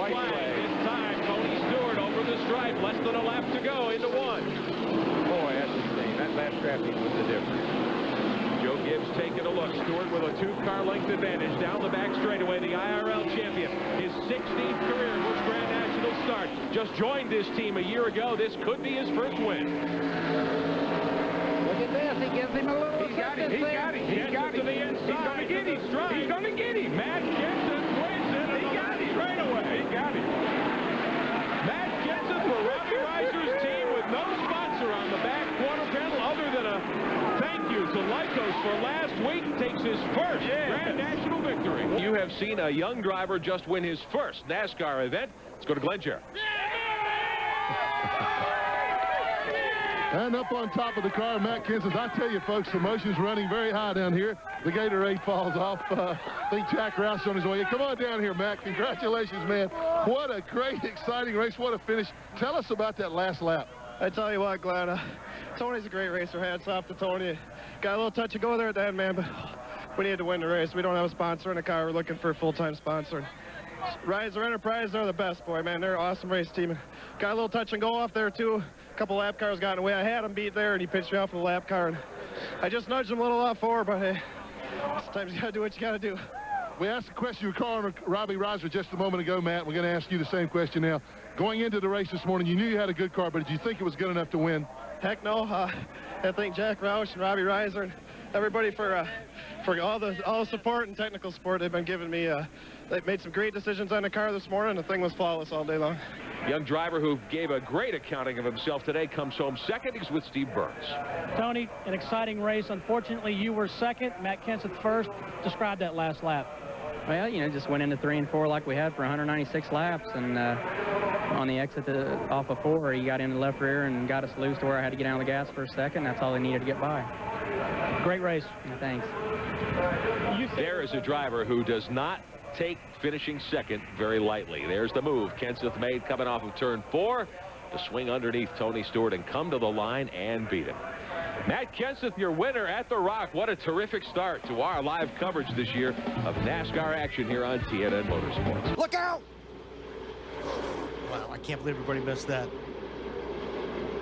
White flag. This time, Tony Stewart over the stripe. Less than a lap to go into one. Boy, that's insane. That last strapping was the difference. Joe Gibbs taking a look. Stewart with a 2-car length advantage down the back straightaway. The IRL champion. His 16th career Busch Grand National start. Just joined this team a year ago. This could be his first win. Look at this. He gives him a little. He got it. He got it. He got it to the inside. He's going to get him. He's going to get him. Matt Kenseth wins it. He got it right away. He got it. Matt Kenseth for Robbie Reiser's team with no sponsor on the back quarter panel other than a thank you to Lycos for last week. Takes his first Grand National victory. You have seen a young driver just win his first NASCAR event. Let's go to Glenn Jarrett. And up on top of the car, Matt Kenseth. I tell you, folks, the motion's running very high down here. The Gatorade falls off. I think Jack Rouse on his way. Come on down here, Matt. Congratulations, man. What a great, exciting race. What a finish. Tell us about that last lap. I tell you what, Glenn, Tony's a great racer. Hats off to Tony. Got a little touch and go there at the end, man, but we need to win the race. We don't have a sponsor in the car. We're looking for a full-time sponsor. Riser Enterprise, they're the best, boy, man. They're an awesome race team. Got a little touch and go off there, too. A couple lap cars got in the way. I had him beat there, and he pitched me off with a lap car. And I just nudged him a little off forward, but hey, sometimes you got to do what you got to do. We asked the question you were calling Robbie Reiser just a moment ago, Matt. We're going to ask you the same question now. Going into the race this morning, you knew you had a good car, but did you think it was good enough to win? Heck no. I thank Jack Roush and Robbie Reiser and everybody for all the support and technical support they've been giving me. They've made some great decisions on the car this morning. The thing was flawless all day long. Young driver who gave a great accounting of himself today comes home second. He's with Steve Burns. Tony, an exciting race. Unfortunately, you were second. Matt Kenseth first. Describe that last lap. Well, you know, just went into 3 and 4 like we had for 196 laps, and on the exit off of 4, he got in the left rear and got us loose to where I had to get out of the gas for a second. That's all I needed to get by. Great race. Yeah, thanks. There is a driver who does not take finishing second very lightly. There's the move Kenseth made coming off of turn 4 to swing underneath Tony Stewart and come to the line and beat him. Matt Kenseth, your winner at the Rock. What a terrific start to our live coverage this year of NASCAR action here on TNN Motorsports. Look out! Wow, I can't believe everybody missed that.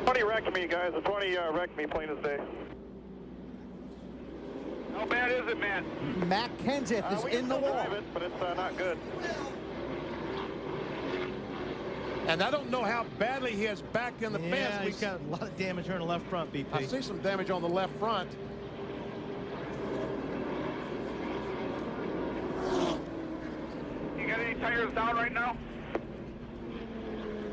20 wrecked me, guys. The 20 wrecked me plain as day. How bad is it, man? Matt Kenseth is in the wall. It, but it's not good. And I don't know how badly he is back in the fence. Yeah, he's got a lot of damage here on the left front, BP. I see some damage on the left front. You got any tires down right now?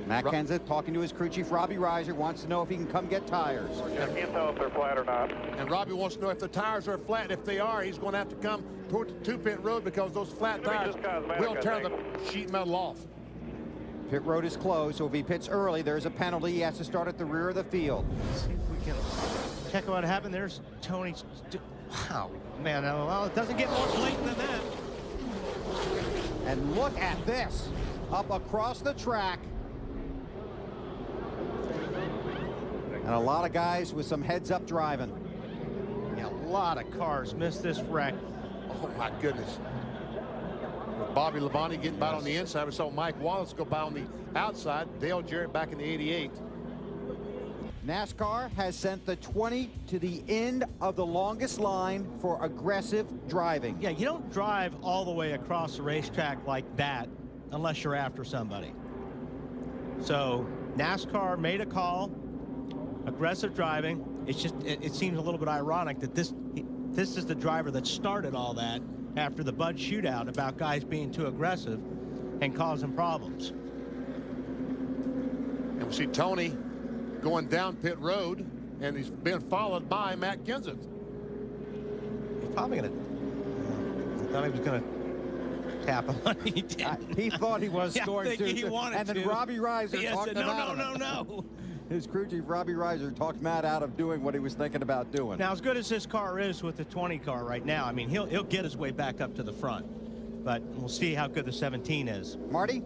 Matt Kenseth talking to his crew chief, Robbie Reiser, wants to know if he can come get tires. I can't tell if they're flat or not. And Robbie wants to know if the tires are flat. If they are, he's going to have to come toward the two-pit road because those flat tires will tear the sheet metal off. Pit road is closed, so if he pits early, there's a penalty. He has to start at the rear of the field. Let's see if we can check what happened. There's Tony. Wow, man, well, it doesn't get more blatant than that. And look at this, up across the track. And a lot of guys with some heads-up driving. Yeah, a lot of cars missed this wreck. Oh, my goodness. With Bobby Labonte getting by on the inside, we saw Mike Wallace go by on the outside. Dale Jarrett back in the 88. NASCAR has sent the 20 to the end of the longest line for aggressive driving. Yeah, you don't drive all the way across the racetrack like that unless you're after somebody. So NASCAR made a call. Aggressive driving. It's just it seems a little bit ironic that this is the driver that started all that after the Bud shootout about guys being too aggressive and causing problems. And we see Tony going down pit road, and he's being followed by Matt Kenseth. He's probably gonna. I thought he was gonna tap him. He didn't. He thought he was going to. He wanted and then to. Robbie Reiser talked him out of it. No. His crew chief, Robbie Reiser, talked Matt out of doing what he was thinking about doing. Now, as good as this car is with the 20 car right now, I mean, he'll get his way back up to the front. But we'll see how good the 17 is. Marty?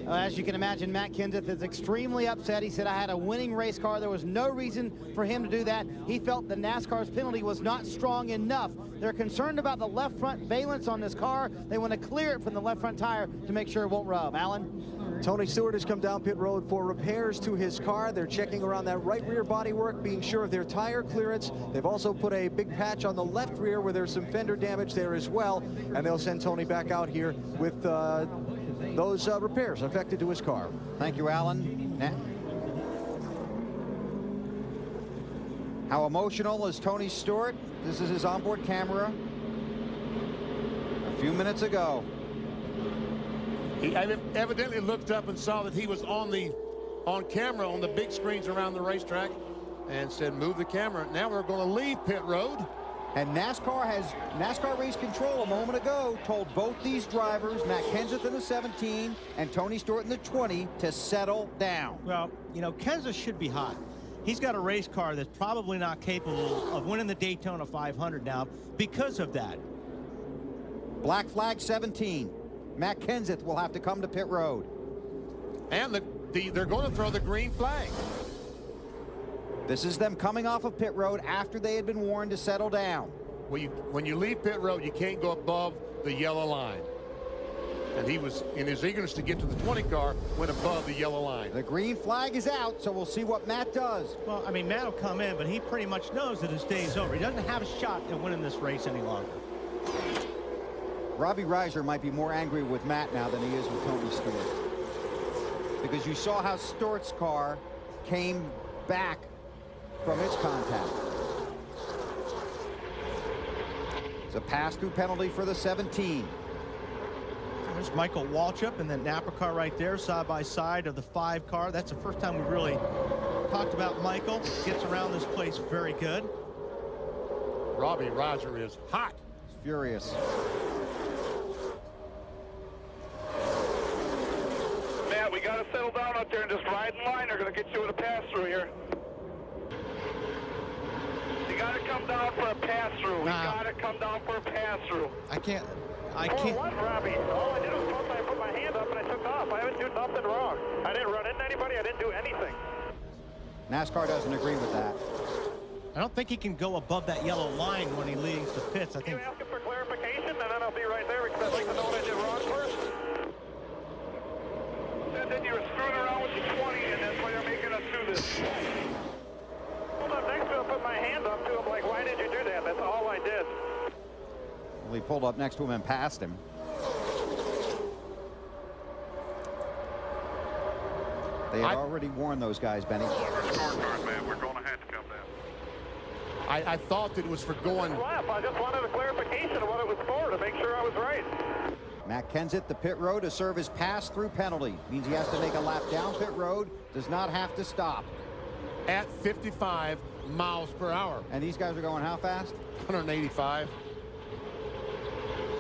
As you can imagine, Matt Kenseth is extremely upset. He said, I had a winning race car. There was no reason for him to do that. He felt the NASCAR's penalty was not strong enough. They're concerned about the left front valence on this car. They want to clear it from the left front tire to make sure it won't rub. Alan? Tony Stewart has come down pit road for repairs to his car. They're checking around that right rear bodywork, being sure of their tire clearance. They've also put a big patch on the left rear where there's some fender damage there as well. And they'll send Tony back out here with those repairs affected to his car. Thank you, Alan. How emotional is Tony Stewart? This is his onboard camera a few minutes ago. He evidently looked up and saw that he was on camera on the big screens around the racetrack and said, move the camera. Now we're going to leave pit road. And NASCAR Race Control a moment ago told both these drivers, Matt Kenseth in the 17 and Tony Stewart in the 20, to settle down. Well, you know, Kenseth should be hot. He's got a race car that's probably not capable of winning the Daytona 500 now because of that. Black flag 17. Matt Kenseth will have to come to pit road. And they're going to throw the green flag. This is them coming off of pit road after they had been warned to settle down. When you leave pit road, you can't go above the yellow line. And he was, in his eagerness to get to the 20 car, went above the yellow line. The green flag is out, so we'll see what Matt does. Well, I mean, Matt will come in, but he pretty much knows that his day's over. He doesn't have a shot at winning this race any longer. Robbie Reiser might be more angry with Matt now than he is with Tony Stewart. Because you saw how Stewart's car came back from its contact. It's a pass-through penalty for the 17. There's Michael Waltrip and then Napa car right there, side by side of the 5 car. That's the first time we really talked about Michael. Gets around this place very good. Robbie Reiser is hot. He's furious. Matt, we got to settle down out there and just ride in line. They're going to get you with a pass-through here. You got to come down for a pass-through. We got to come down for a pass-through. I can't. For what, Robbie? All I did was I put my hand up and I took off. I haven't done nothing wrong. I didn't run into anybody. I didn't do anything. NASCAR doesn't agree with that. I don't think he can go above that yellow line when he leaves the pits. I think. You asking for clarification, and then I'll be right there because I'd like to know what I did wrong first. And then you were screwing around with the 20, and that's why you're making us do this. Hold up next to him, put my hand up to him like, why did you do that? That's all I did. Well, he pulled up next to him and passed him. They had already warned those guys, Benny. Scorecard, man. We're going to have to come down. I thought that it was for going. I just wanted a clarification of what it was for to make sure I was right. Matt Kenseth, the pit road to serve his pass-through penalty. Means he has to make a lap down pit road, does not have to stop. At 55 miles per hour. And these guys are going how fast? 185.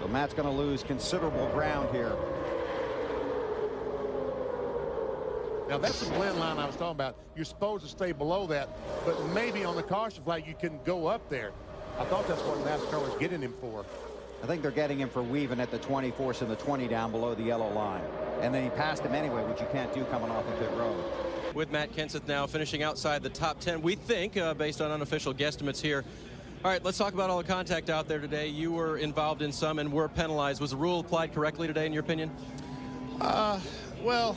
So Matt's going to lose considerable ground here. Now that's the blend line I was talking about. You're supposed to stay below that, but maybe on the caution flag you can go up there. I thought that's what NASCAR was getting him for. I think they're getting him for weaving at the 20, forcing the 20 down below the yellow line. And then he passed him anyway, which you can't do coming off of pit road. With Matt Kenseth now finishing outside the top 10, we think, based on unofficial guesstimates here. All right, let's talk about all the contact out there today. You were involved in some and were penalized. Was the rule applied correctly today, in your opinion? Well,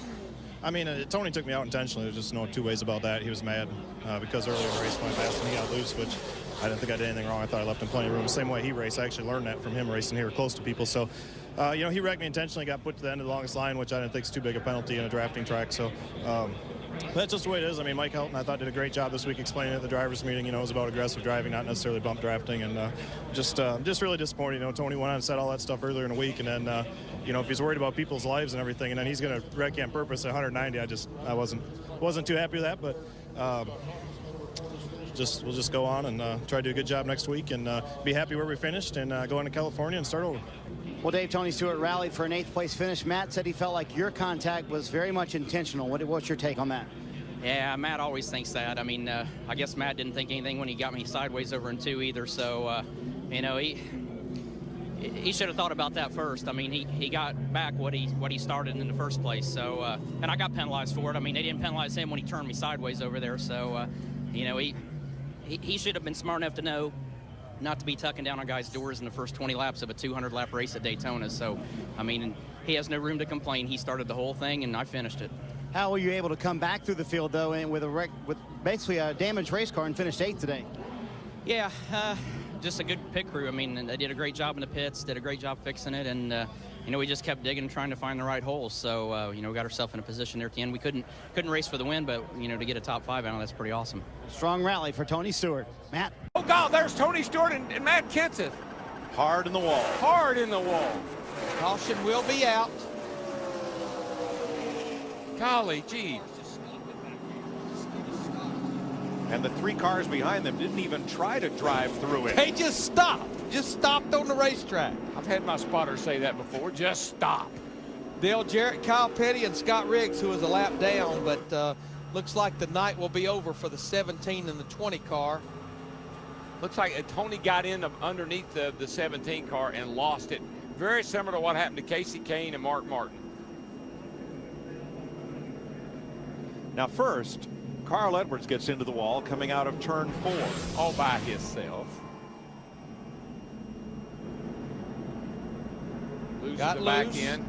I mean, Tony took me out intentionally. There's just no two ways about that. He was mad because earlier in the race when I passed him, he got loose, which I didn't think I did anything wrong. I thought I left him plenty of room. Same way he raced. I actually learned that from him racing here close to people. So, you know, he wrecked me intentionally, got put to the end of the longest line, which I didn't think is too big a penalty in a drafting track. So, that's just the way it is. I mean, Mike Helton, I thought, did a great job this week explaining at the drivers' meeting. You know, it was about aggressive driving, not necessarily bump drafting, and just really disappointing. You know, Tony went on and said all that stuff earlier in the week, and then, you know, if he's worried about people's lives and everything, and then he's going to wreck you on purpose at 190, I wasn't too happy with that, but we'll just go on and try to do a good job next week and be happy where we finished and go into California and start over. Well, Dave, Tony Stewart rallied for an 8th place finish. Matt said he felt like your contact was very much intentional. What's your take on that? Yeah, Matt always thinks that. I mean, I guess Matt didn't think anything when he got me sideways over in 2 either. So, you know, he should have thought about that first. I mean, he got back what he started in the first place. So, and I got penalized for it. I mean, they didn't penalize him when he turned me sideways over there. So, you know, he should have been smart enough to know not to be tucking down on guys' doors in the first 20 laps of a 200-lap race at Daytona. So, I mean, he has no room to complain. He started the whole thing, and I finished it. How were you able to come back through the field, though, and with basically a damaged race car and finish 8th today? Yeah, just a good pit crew. I mean, they did a great job in the pits, did a great job fixing it, and you know, we just kept digging and trying to find the right holes. So you know, we got ourselves in a position there at the end. We couldn't race for the win, but you know, to get a top 5 out, that's pretty awesome. Strong rally for Tony Stewart. Matt. Oh God, there's Tony Stewart and Matt Kenseth. Hard in the wall. Hard in the wall. Caution will be out. Golly gee. And the 3 cars behind them didn't even try to drive through it. They just stopped on the racetrack. I've had my spotter say that before. Just stop. Dale Jarrett, Kyle Petty, and Scott Riggs, who was a lap down, but looks like the night will be over for the 17 and the 20 car. Looks like Tony got in underneath the 17 car and lost it. Very similar to what happened to Casey Kane and Mark Martin. Now first, Carl Edwards gets into the wall coming out of turn 4. All by himself. Loses Got the loose. back end,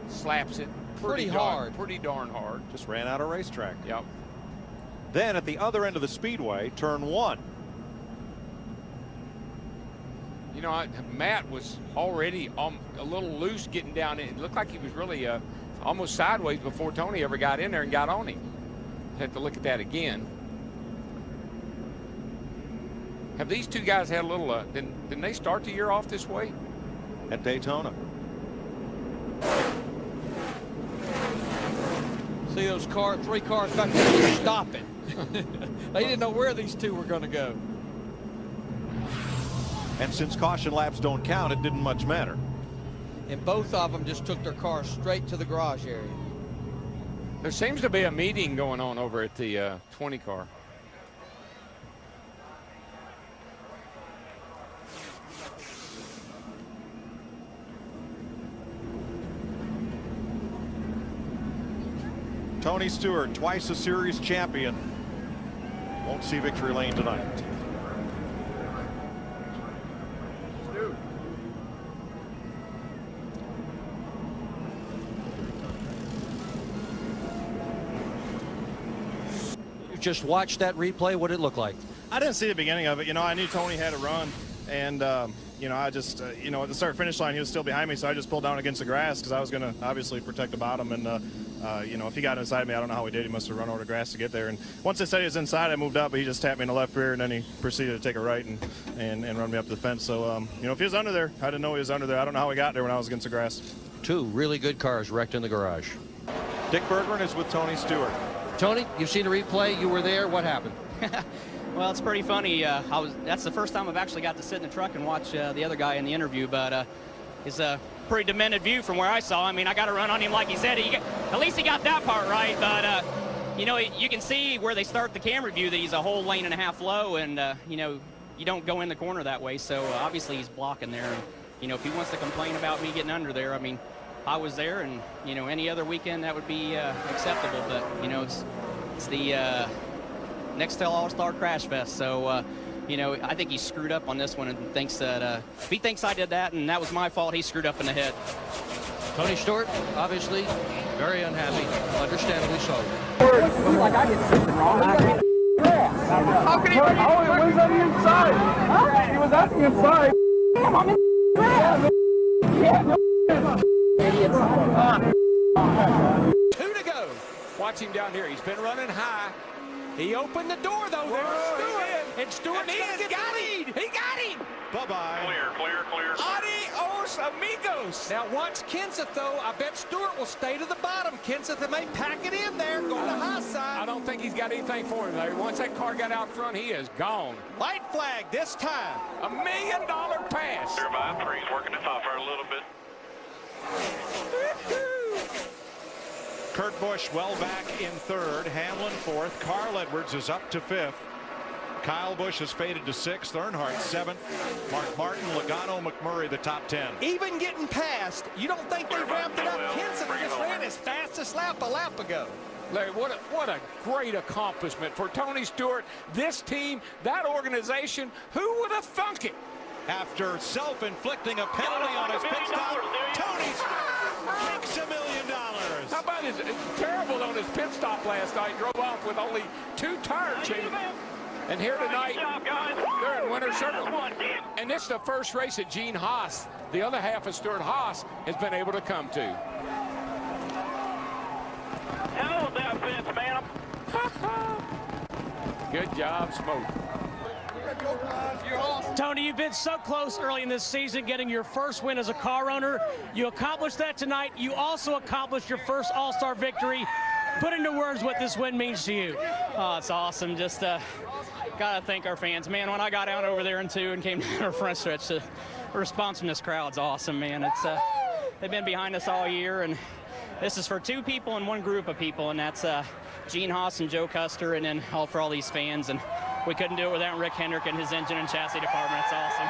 slaps it Pretty hard. Pretty darn hard. Just ran out of racetrack. Yep. Then at the other end of the speedway, turn 1. You know, Matt was already a little loose getting down in. It looked like he was really almost sideways before Tony ever got in there and got on him. Have to look at that again. Have these two guys had a little, didn't they start the year off this way? At Daytona. See those 3 cars back there stopping. They didn't know where these 2 were going to go. And since caution laps don't count, it didn't much matter. And both of them just took their cars straight to the garage area. There seems to be a meeting going on over at the 20 car. Tony Stewart, twice a series champion, won't see victory lane tonight. Just watch that replay. What did it look like? I didn't see the beginning of it. You know, I knew Tony had a run, and you know, I just you know, at the start finish line he was still behind me, so I just pulled down against the grass because I was going to obviously protect the bottom. And you know, if he got inside me, I don't know how he did. He must have run over the grass to get there. And once they said he was inside, I moved up, but he just tapped me in the left rear, and then he proceeded to take a right and run me up to the fence. So you know, if he was under there, I didn't know he was under there. I don't know how he got there when I was against the grass. 2 really good cars wrecked in the garage. Dick Berggren is with Tony Stewart. Tony, you've seen the replay. You were there. What happened? Well, it's pretty funny. That's the first time I've actually got to sit in the truck and watch the other guy in the interview, but it's a pretty demented view from where I saw. I mean, I got to run on him like he said. At least he got that part right, but you know, you can see where they start the camera view that he's a whole lane and a half low, and you know, you don't go in the corner that way, so obviously he's blocking there. And, you know, if he wants to complain about me getting under there, I mean, I was there, and you know, any other weekend that would be acceptable, but you know, it's the Nextel All-Star Crash Fest, so you know, I think he screwed up on this one and thinks that if he thinks I did that and that was my fault, he screwed up in the head. Tony Stewart, obviously very unhappy, understandably so. Like I did something wrong. How can he? Oh, it was on the inside. Huh? He was on the inside. Damn, I'm in grass. Yeah. Idiots. 2 to go. Watch him down here. He's been running high. He opened the door, though. There's Stewart. And Stewart got him. He got him. Bye-bye. Clear. Adios, amigos. Now watch Kenseth, though. I bet Stewart will stay to the bottom. Kenseth may pack it in there, go to the high side. I don't think he's got anything for him, Larry. Once that car got out front, he is gone. White flag this time. $1 million pass. Clear by 3. He's working the top for a little bit. Kurt Busch well back in 3rd. Hamlin 4th. Carl Edwards is up to 5th. Kyle Busch has faded to 6th. Earnhardt 7th. Mark Martin, Logano, McMurray, the top 10. Even getting past, you don't think they've wrapped it up? Kenseth just ran his fastest lap a lap ago. Larry, what a great accomplishment for Tony Stewart, this team, that organization. Who would have thunk it? After self-inflicting a penalty on his pit stop, Tony makes $1 million. How about his terrible on his pit stop last night? Drove off with only 2 tire changes. And here tonight, they're in winter circle. And this is the first race that Stewart-Haas, the other half of Stewart-Haas, has been able to come to. Hell with that fence, man. Good job, Smoke. Tony, you've been so close early in this season getting your first win as a car owner. You accomplished that tonight. You also accomplished your first All-Star victory. Put into words what this win means to you. Oh, it's awesome. Just gotta thank our fans, man. When I got out over there in 2 and came down our front stretch, the response from this crowd's awesome, man. It's they've been behind us all year, and this is for 2 people and 1 group of people, and that's Stewart-Haas and Joe Custer, and then all for all these fans. And we couldn't do it without Rick Hendrick and his engine and chassis department. It's awesome.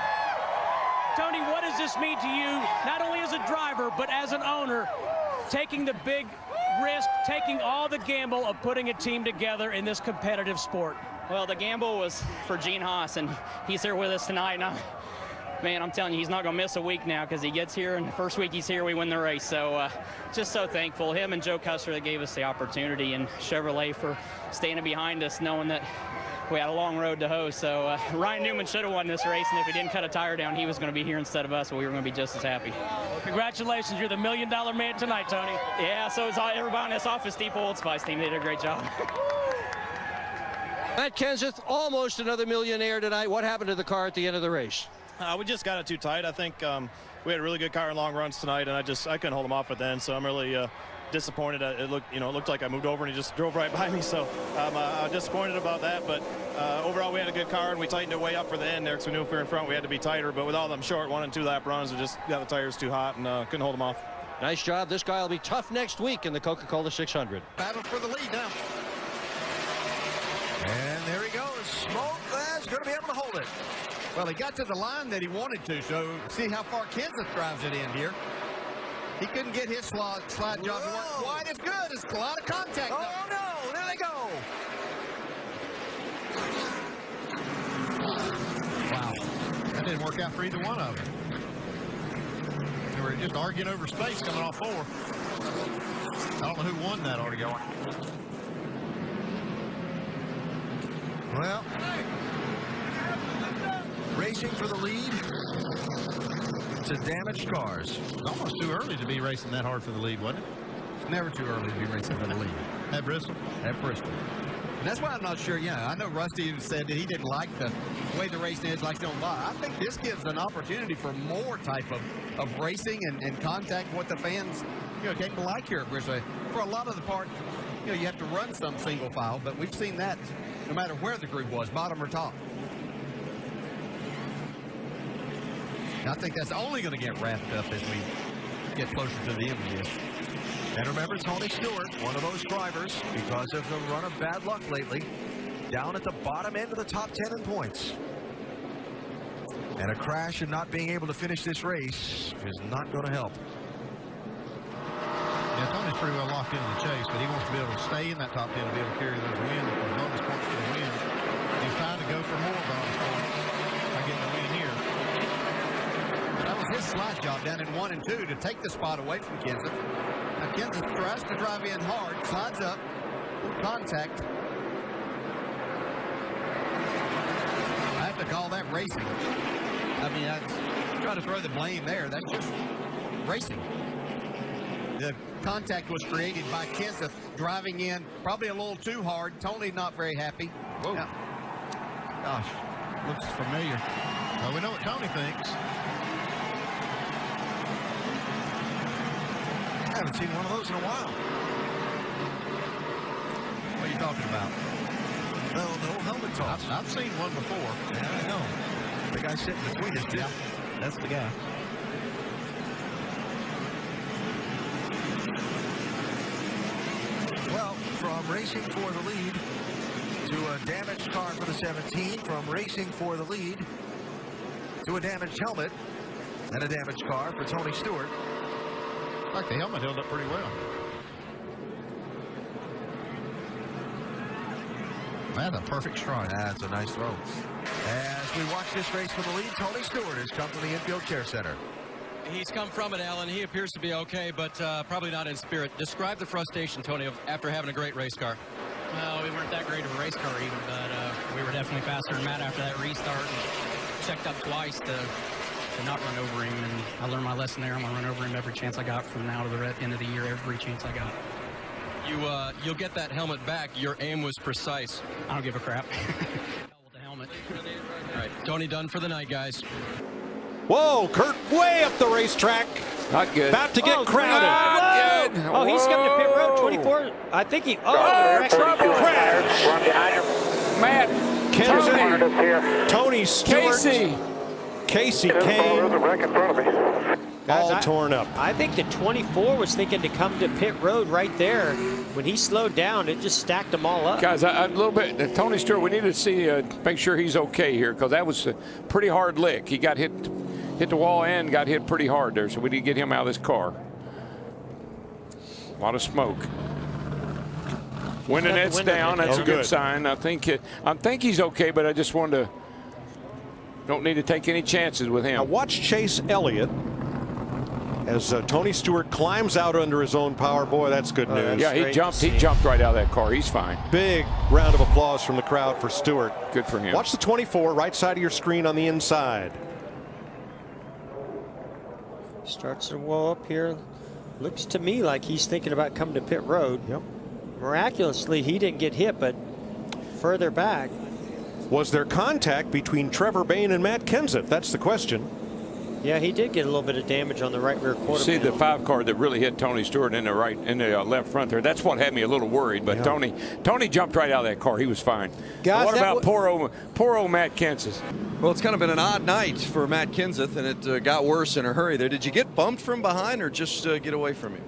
Tony, what does this mean to you, not only as a driver, but as an owner, taking the big risk, taking all the gamble of putting a team together in this competitive sport? Well, the gamble was for Stewart-Haas, and he's here with us tonight. And man, I'm telling you, he's not going to miss a week now because he gets here, and the first week he's here, we win the race. So just so thankful. Him and Joe Custer that gave us the opportunity, and Chevrolet for standing behind us, knowing that we had a long road to hoe. So Ryan Newman should have won this race, and if he didn't cut a tire down, he was going to be here instead of us, but we were going to be just as happy. Congratulations, you're the $1 million man tonight, Tony. Yeah, so is everybody in this Office Depot Old Spice team. They did a great job. Matt Kenseth, almost another millionaire tonight. What happened to the car at the end of the race? We just got it too tight. I think we had a really good car in long runs tonight, and I couldn't hold him off at the end. So I'm really disappointed. It looked like I moved over and he just drove right by me. So I'm disappointed about that. But overall, we had a good car, and we tightened it way up for the end there because we knew if we were in front, we had to be tighter. But with all them short 1- and 2-lap runs, we just got the tires too hot and couldn't hold them off. Nice job. This guy will be tough next week in the Coca-Cola 600. Battle for the lead now. And there he goes. Smoke is going to be able to hold it. Well, he got to the line that he wanted to, so see how far Kenseth drives it in here. He couldn't get his slide job to work quite as good. It's a lot of contact. Oh, no. There they go. Wow. That didn't work out for either one of them. They were just arguing over space coming off 4. I don't know who won that argument. Well, racing for the lead to damaged cars. It's almost too early to be racing that hard for the lead, wasn't it? It's never too early to be racing for the lead. At Bristol? At Bristol. And that's why I'm not sure, I know Rusty said that he didn't like the way the race is, like don't buy. I think this gives an opportunity for more type of racing and contact what the fans, came to like here at Bristol. For a lot of the part, you have to run some single file, but we've seen that no matter where the group was, bottom or top. I think that's only going to get wrapped up as we get closer to the end of this. And remember, Tony Stewart, one of those drivers, because of the run of bad luck lately, down at the bottom end of the top 10 in points. And a crash and not being able to finish this race is not going to help. Yeah, Tony's pretty well locked into the chase, but he wants to be able to stay in that top 10 to be able to carry those wins for bonus points for the win. He's trying to go for more bonus points by getting the win here. That was his slide job down in 1 and 2 to take the spot away from Kenseth. Now Kenseth tries to drive in hard, slides up, contact. I have to call that racing. I mean, I try to throw the blame there. That's just racing. The contact was created by Kenseth driving in probably a little too hard. Tony not very happy. Whoa. Now, gosh, looks familiar. Well, we know what Tony thinks. I haven't seen one of those in a while. What are you talking about? No helmet toss. I've seen one before. Yeah, I know. The guy sitting between us, too. Yeah, that's the guy. Well, from racing for the lead to a damaged car for the 17, from racing for the lead to a damaged helmet and a damaged car for Tony Stewart. Like the helmet held up pretty well. That's a strike. strike. That's a nice throw. As we watch this race for the lead, Tony Stewart has come from the infield care center. He's come from it, Alan. He appears to be okay, but probably not in spirit. Describe the frustration, Tony, after having a great race car. Well, we weren't that great of a race car even, but we were definitely faster than Matt after that restart. And checked up twice to not run over him, and I learned my lesson there. I'm going to run over him every chance I got from now to the end of the year, every chance I got. You'll get that helmet back. Your aim was precise. I don't give a crap. With the helmet. All right, Tony done for the night, guys. Whoa, Kurt way up the racetrack. Not good. About to get crowded. Not good. Oh, he's coming to pit road, 24. I think he, trouble. Matt. Kenseth, Tony Stewart. Casey Kane. Guys, all torn up. I think the 24 was thinking to come to pit road right there. When he slowed down, it just stacked them all up. Guys, a little bit, Tony Stewart, we need to see, make sure he's okay here, because that was a pretty hard lick. He got hit the wall and got hit pretty hard there, so we need to get him out of this car. A lot of smoke. When the net's down, that's a good sign. I think he's okay, but I just wanted to, don't need to take any chances with him. Now watch Chase Elliott as Tony Stewart climbs out under his own power. Boy, that's good news. Yeah, he jumped right out of that car. He's fine. Big round of applause from the crowd for Stewart. Good for him. Watch the 24, right side of your screen on the inside. Starts to wall up here. Looks to me like he's thinking about coming to pit road. Yep. Miraculously, he didn't get hit, but further back. Was there contact between Trevor Bayne and Matt Kenseth? That's the question. Yeah, he did get a little bit of damage on the right rear quarter. See the 5 car that really hit Tony Stewart in the left front there. That's what had me a little worried. But yeah. Tony jumped right out of that car. He was fine. Guys, what about poor old Matt Kenseth? Well, it's kind of been an odd night for Matt Kenseth, and it got worse in a hurry there. Did you get bumped from behind, or just get away from him?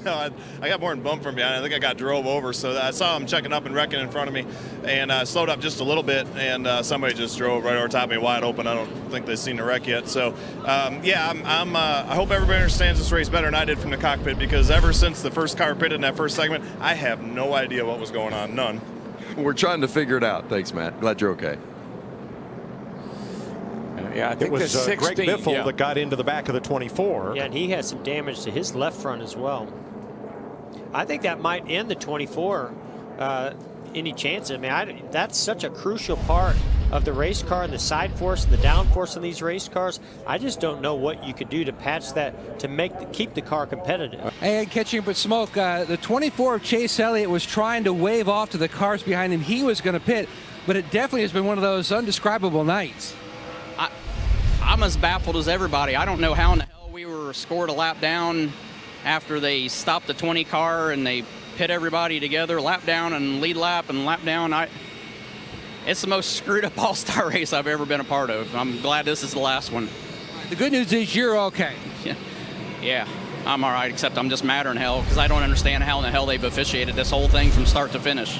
No, I got more than bumped from behind. I think I got drove over. So I saw him checking up and wrecking in front of me, and slowed up just a little bit, and somebody just drove right over top of me wide open. I don't think they've seen the wreck yet. So yeah, I hope everybody understands this race better than I did from the cockpit, because ever since the first car pitted in that first segment, I have no idea what was going on. None. We're trying to figure it out. Thanks, Matt. Glad you're okay. Yeah, I think it was 16, Greg Biffle that got into the back of the 24. Yeah, and he had some damage to his left front as well. I think that might end the 24. Any chance? I mean, that's such a crucial part of the race car, and the side force and the down force on these race cars. I just don't know what you could do to patch that to keep the car competitive. Hey, catching up with smoke. The 24 of Chase Elliott was trying to wave off to the cars behind him. He was going to pit, but it definitely has been one of those undescribable nights. I'm as baffled as everybody. I don't know how in the hell we were scored a lap down after they stopped the 20 car and they pit everybody together, lap down and lead lap and lap down. It's the most screwed up all-star race I've ever been a part of. I'm glad this is the last one. The good news is you're okay. Yeah, I'm all right, except I'm just madder than hell because I don't understand how in the hell they've officiated this whole thing from start to finish.